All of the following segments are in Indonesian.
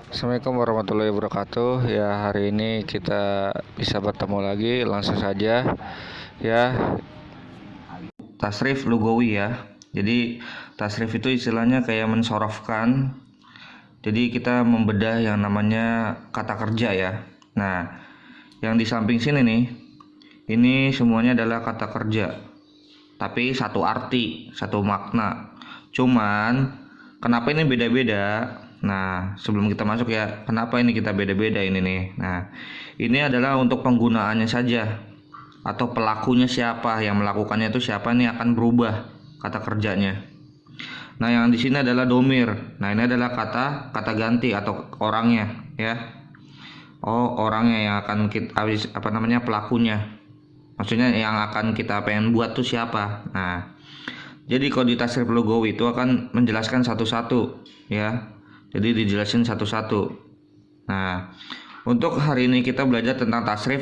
Assalamualaikum warahmatullahi wabarakatuh. Ya, hari ini kita bisa bertemu lagi. Langsung saja ya. Tasrif lugawi ya. Jadi tasrif itu istilahnya kayak mensorofkan. Jadi kita membedah yang namanya kata kerja ya. Nah, yang di samping sini nih, ini semuanya adalah kata kerja. Tapi satu arti, satu makna. Cuman kenapa ini beda-beda? Nah, sebelum kita masuk ya, kenapa ini kita beda-beda ini nih? Nah, ini adalah untuk penggunaannya saja atau pelakunya siapa yang melakukannya itu siapa nih akan berubah kata kerjanya. Nah, yang di sini adalah domir. Nah, ini adalah kata ganti atau orangnya ya. Oh, orangnya yang akan kita pelakunya. Maksudnya yang akan kita pengen buat tuh siapa. Nah, jadi kalau di tasrif lugawi itu akan menjelaskan satu-satu ya. Jadi dijelasin satu-satu. Nah, untuk hari ini kita belajar tentang tasrif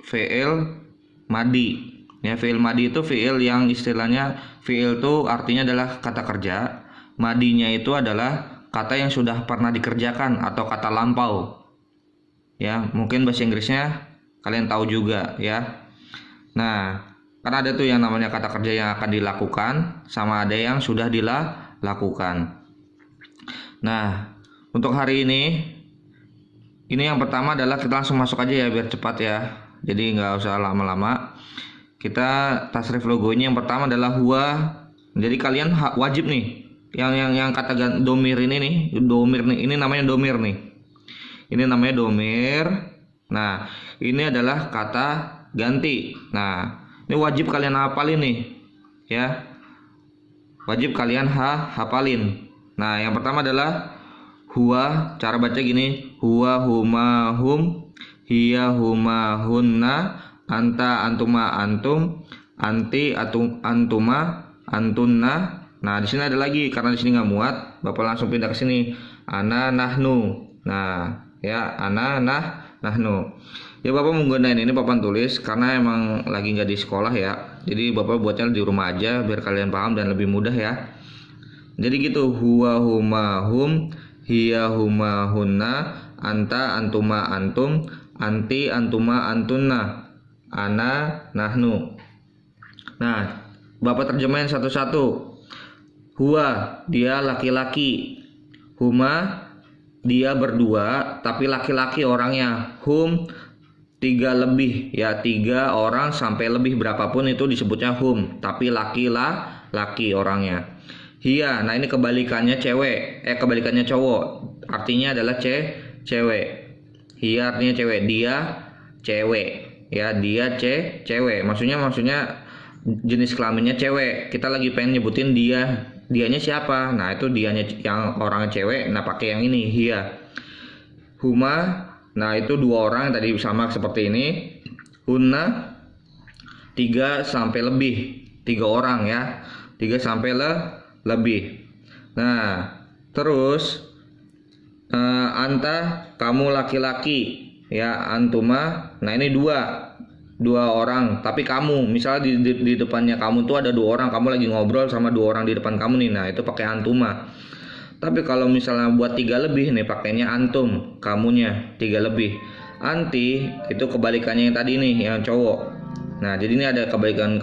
fi'il madi. Ya, fi'il madi itu fi'il yang istilahnya fi'il itu artinya adalah kata kerja. Madinya itu adalah kata yang sudah pernah dikerjakan atau kata lampau. Ya, mungkin bahasa Inggrisnya kalian tahu juga ya. Nah, karena ada tuh yang namanya kata kerja yang akan dilakukan sama ada yang sudah dilakukan. Nah, untuk hari ini yang pertama adalah kita langsung masuk aja ya biar cepat ya. Jadi nggak usah lama-lama. Kita tasrif logonya yang pertama adalah huwa. Jadi kalian wajib nih yang kata domir ini nih, domir nih. Ini namanya domir nih. Ini namanya domir. Nah, ini adalah kata ganti. Nah, ini wajib kalian hafalin nih ya. Wajib kalian hafalin. Nah, yang pertama adalah huwa. Cara baca gini, huwa huma hum, hiya huma hunna, anta antuma antum, anti antuma antunna. Nah, di sini ada lagi karena di sini nggak muat, Bapak langsung pindah ke sini. Ana nahnu. Nah, ya ana nahnu. Ya, Bapak menggunakan ini papan tulis karena emang lagi nggak di sekolah ya. Jadi Bapak buatnya di rumah aja biar kalian paham dan lebih mudah ya. Jadi gitu, huwa huma hum, hiya huma hunna, anta antuma antum, anti antuma antunna, ana nahnu. Nah, Bapak terjemahin satu-satu. Huwa, dia laki-laki. Huma, dia berdua tapi laki-laki orangnya. Hum, 3 lebih ya, 3 orang sampai lebih berapapun itu disebutnya hum, tapi laki orangnya. Hiya, nah ini kebalikannya cewek, kebalikannya cowok, artinya adalah cewek. Hiya artinya cewek, dia cewek ya, dia cewek. Maksudnya jenis kelaminnya cewek. Kita lagi pengen nyebutin dianya siapa. Nah, itu dianya yang orang cewek, nah pakai yang ini hiya. Huma, nah itu 2 orang tadi sama seperti ini. Hunna 3 sampai lebih, 3 orang ya, 3 sampai lebih. Nah, terus anta, kamu laki-laki ya, antuma. Nah, ini dua orang tapi kamu, misalnya di depannya kamu tuh ada 2 orang, kamu lagi ngobrol sama 2 orang di depan kamu nih. Nah, itu pakai antuma. Tapi kalau misalnya buat 3 lebih nih pakainya antum, kamunya 3 lebih. Anti itu kebalikannya yang tadi nih, yang cowok. Nah, jadi ini ada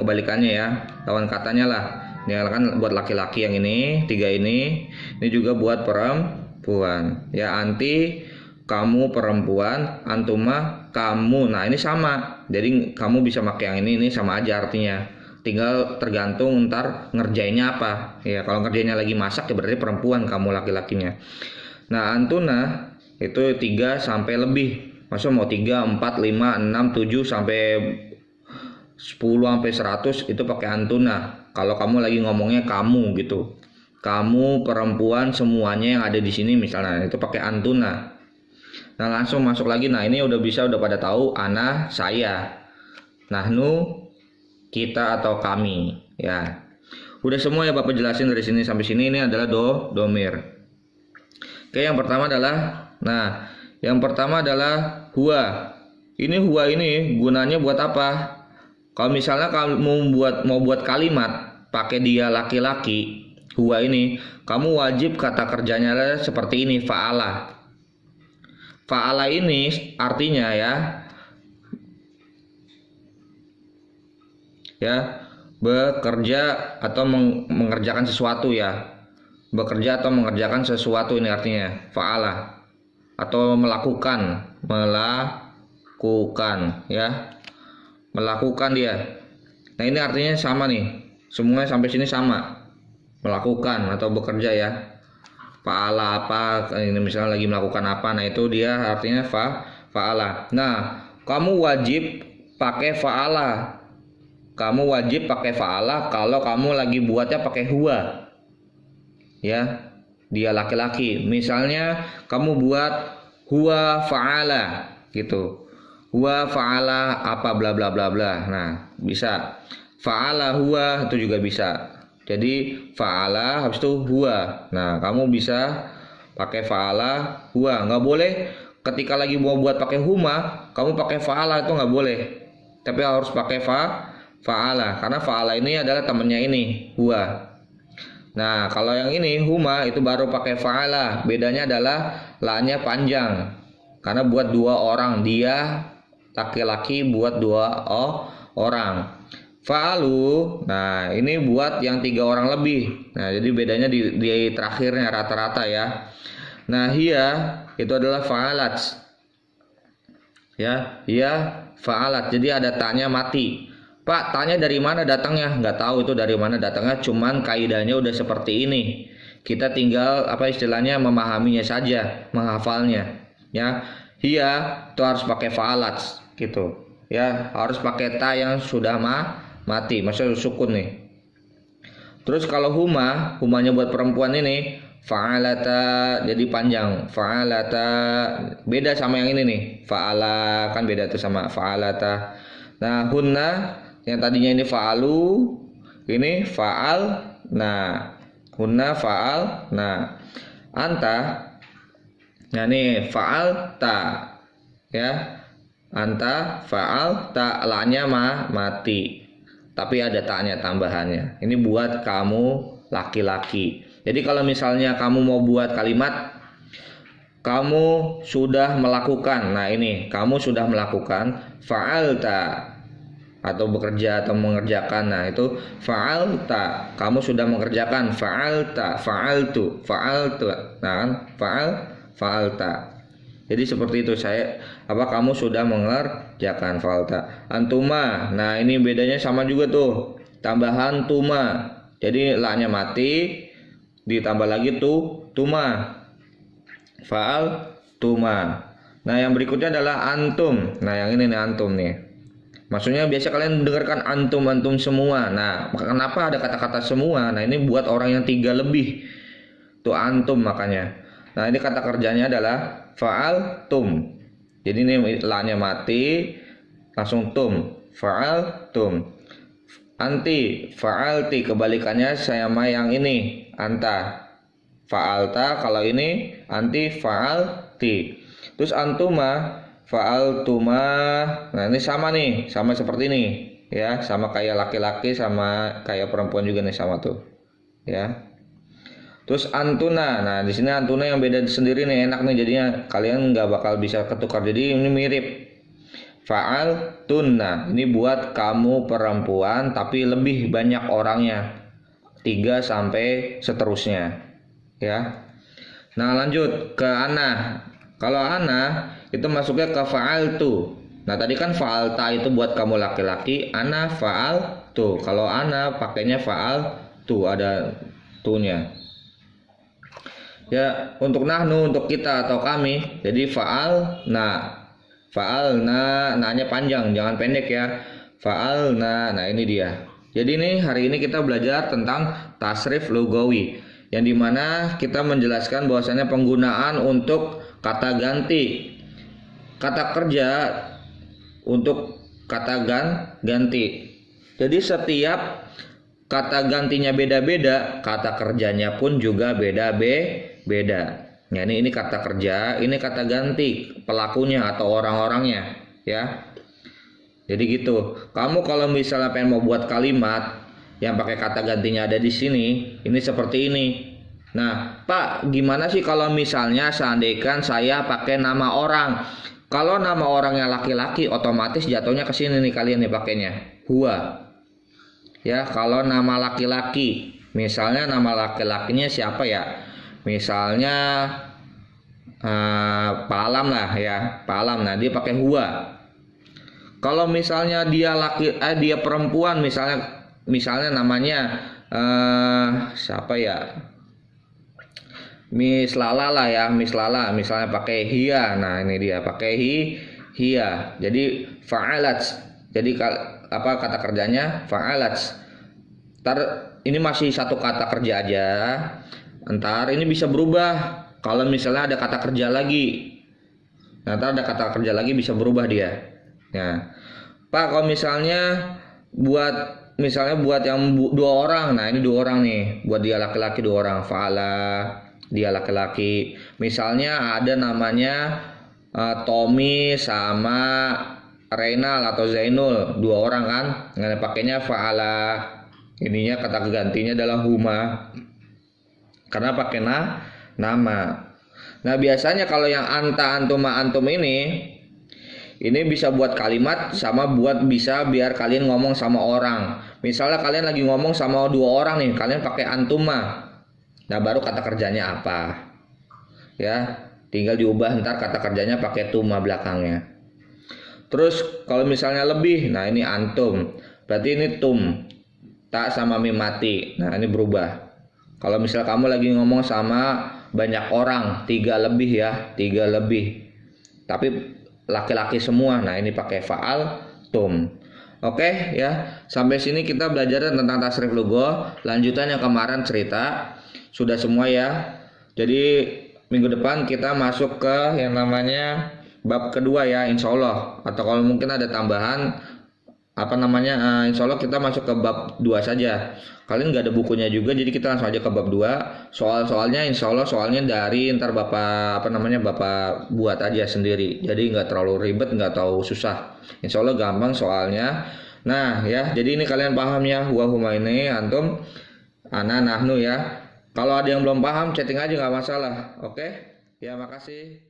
kebalikannya ya, lawan katanya lah. Ini kan buat laki-laki yang ini, 3 ini juga buat perempuan. Ya, anti kamu perempuan, antuma kamu. Nah, ini sama. Jadi kamu bisa pakai yang ini sama aja artinya. Tinggal tergantung ntar ngerjainnya apa. Ya, kalau ngerjainnya lagi masak ya berarti perempuan, kamu laki-lakinya. Nah, antuna itu 3 sampai lebih. Maksudnya mau 3, 4, 5, 6, 7 sampai 10 sampai 100 itu pakai antuna. Kalau kamu lagi ngomongnya kamu gitu. Kamu perempuan semuanya yang ada di sini misalnya, itu pakai antuna. Nah, langsung masuk lagi. Nah, ini udah pada tahu ana, saya. Nahnu, kita atau kami ya. Udah semua ya Bapak jelasin dari sini sampai sini. Ini adalah domir. Oke, yang pertama adalah huwa. Ini huwa ini gunanya buat apa? Kalau misalnya kamu mau buat kalimat pakai dia laki-laki, huwa ini, kamu wajib kata kerjanya seperti ini, fa'ala. Fa'ala ini artinya ya bekerja atau mengerjakan sesuatu ya. Bekerja atau mengerjakan sesuatu ini artinya fa'ala, atau melakukan ya, melakukan dia. Nah ini artinya sama nih, semuanya sampai sini sama, melakukan atau bekerja ya. Fa'ala apa, ini misalnya lagi melakukan apa, nah itu dia artinya fa'ala. Nah kamu wajib pakai fa'ala, kalau kamu lagi buatnya pakai huwa ya, dia laki-laki. Misalnya kamu buat huwa fa'ala gitu, huwa fa'ala apa bla bla bla bla. Nah bisa fa'ala huwa, itu juga bisa. Jadi fa'ala habis itu huwa. Nah kamu bisa pakai fa'ala huwa. Nggak boleh ketika lagi mau buat pakai huma kamu pakai fa'ala, itu nggak boleh, tapi harus pakai fa'ala, karena fa'ala ini adalah temannya ini huwa. Nah kalau yang ini huma itu baru pakai fa'ala. Bedanya adalah la-nya panjang, karena buat dua orang, dia laki-laki buat dua orang. Fa'alu, nah ini buat yang 3 orang lebih. Nah jadi bedanya di terakhirnya rata-rata ya. Nah hiya itu adalah fa'alat ya, hiya fa'alat. Jadi ada tanya mati. Pak, tanya dari mana datangnya? Nggak tahu itu dari mana datangnya, cuman kaidahnya udah seperti ini. Kita tinggal apa istilahnya memahaminya saja, menghafalnya. Ya, hiya itu harus pakai fa'alat gitu. Ya, harus pakai ta yang sudah mati, maksudnya sukun nih. Terus kalau humanya buat perempuan ini fa'alata, jadi panjang. Fa'alata beda sama yang ini nih. Fa'ala kan beda tuh sama fa'alata. Nah, hunna yang tadinya ini fa'alu, ini fa'al. Nah, hunna fa'al. Nah, anta, nah ini fa'al ta ya, anta fa'al ta, la-nya mati, tapi ada ta-nya tambahannya. Ini buat kamu laki-laki. Jadi kalau misalnya kamu mau buat kalimat kamu sudah melakukan, nah ini kamu sudah melakukan fa'alta, atau bekerja atau mengerjakan. Nah itu fa'alta, kamu sudah mengerjakan. Fa'alta, fa'altu, nah kan fa'alta. Jadi seperti itu, kamu sudah mengerjakan. Fa'alta. Antuma, nah ini bedanya sama juga tuh, tambahan tuma, jadi la-nya mati ditambah lagi tuma, fa'al tuma. Nah yang berikutnya adalah antum. Nah yang ini nih antum nih, maksudnya biasa kalian mendengarkan antum semua. Nah, kenapa ada kata-kata semua? Nah, ini buat orang yang 3 lebih. Tuh antum makanya. Nah, ini kata kerjanya adalah fa'al tum. Jadi ini la-nya mati, langsung tum. Fa'al tum. Anti, fa'alti, kebalikannya sama yang ini, anta. Fa'alta, kalau ini anti fa'alti. Terus antuma fa'altuma, nah ini sama nih, sama seperti ini ya, sama kayak laki-laki sama kayak perempuan juga nih, sama tuh ya. Terus antuna, nah di sini antuna yang beda sendiri nih, enak nih jadinya, kalian nggak bakal bisa ketukar, jadi ini mirip. Fa'altunna, ini buat kamu perempuan tapi lebih banyak orangnya, 3 sampai seterusnya ya. Nah lanjut ke ana. Kalau ana itu masuknya ke fa'altu. Nah tadi kan fa'alta itu buat kamu laki-laki, ana fa'altu. Kalau ana pakainya fa'altu, ada tunya. Ya untuk nahnu, untuk kita atau kami, jadi fa'alna. Fa'alna, na-nya panjang, jangan pendek ya. Fa'alna, nah ini dia. Jadi nih hari ini kita belajar tentang tasrif lugawi, yang dimana kita menjelaskan bahwasanya penggunaan untuk kata ganti, kata kerja untuk kata ganti. Jadi setiap kata gantinya beda-beda, kata kerjanya pun juga beda-beda. Ya, ini kata kerja, ini kata ganti, pelakunya atau orang-orangnya ya. Jadi gitu. Kamu kalau misalnya pengen mau buat kalimat yang pakai kata gantinya ada di sini, ini seperti ini. Nah, Pak, gimana sih kalau misalnya seandainya saya pakai nama orang? Kalau nama orangnya laki-laki, otomatis jatuhnya ke sini nih kalian nih pakainya. Huwa. Ya, kalau nama laki-laki, misalnya nama laki-lakinya siapa ya? Misalnya Pak Alam lah ya, Pak Alam. Nah, dia pakai huwa. Kalau misalnya dia dia perempuan, misalnya namanya siapa ya? Miss Lala lah ya, Miss Lala misalnya pakai hia. Nah, ini dia pakai hia. Jadi fa'alat. Jadi apa kata kerjanya? Fa'alat. Ntar ini masih satu kata kerja aja. Ntar ini bisa berubah. Kalau misalnya ada kata kerja lagi. Nah, ntar ada kata kerja lagi bisa berubah dia. Nah, Pak, kalau misalnya buat yang dua orang. Nah, ini dua orang nih. Buat dia laki-laki dua orang. Fa'ala. Dia laki-laki. Misalnya ada namanya Tommy sama Reynal atau Zainul, dua orang kan. Nggak pakainya fa'ala. Ininya kata gantinya adalah huma. Karena pakai nama. Nah, biasanya kalau yang anta, antuma, antum ini bisa buat kalimat sama buat bisa biar kalian ngomong sama orang. Misalnya kalian lagi ngomong sama dua orang nih, kalian pakai antuma. Nah, baru kata kerjanya apa? Ya, tinggal diubah ntar kata kerjanya pakai tuma belakangnya. Terus kalau misalnya lebih, nah ini antum. Berarti ini tum. Tak sama mim mati. Nah, ini berubah. Kalau misal kamu lagi ngomong sama banyak orang, 3 lebih ya, 3 lebih. Tapi laki-laki semua. Nah, ini pakai fa'al tum. Oke ya, sampai sini kita belajar tentang tasrif lugha. Lanjutan yang kemarin cerita sudah semua ya. Jadi minggu depan kita masuk ke yang namanya bab kedua ya, insya Allah. Atau kalau mungkin ada tambahan insya Allah kita masuk ke bab 2 saja. Kalian nggak ada bukunya juga, jadi kita langsung aja ke bab 2. Soalnya insya Allah soalnya dari ntar bapak bapak buat aja sendiri. Jadi nggak terlalu ribet, nggak terlalu susah. Insya Allah gampang soalnya. Nah ya, jadi ini kalian paham ya, huwa huma ini antum, ana nahnu ya. Kalau ada yang belum paham, chatting aja nggak masalah. Oke? Ya, makasih.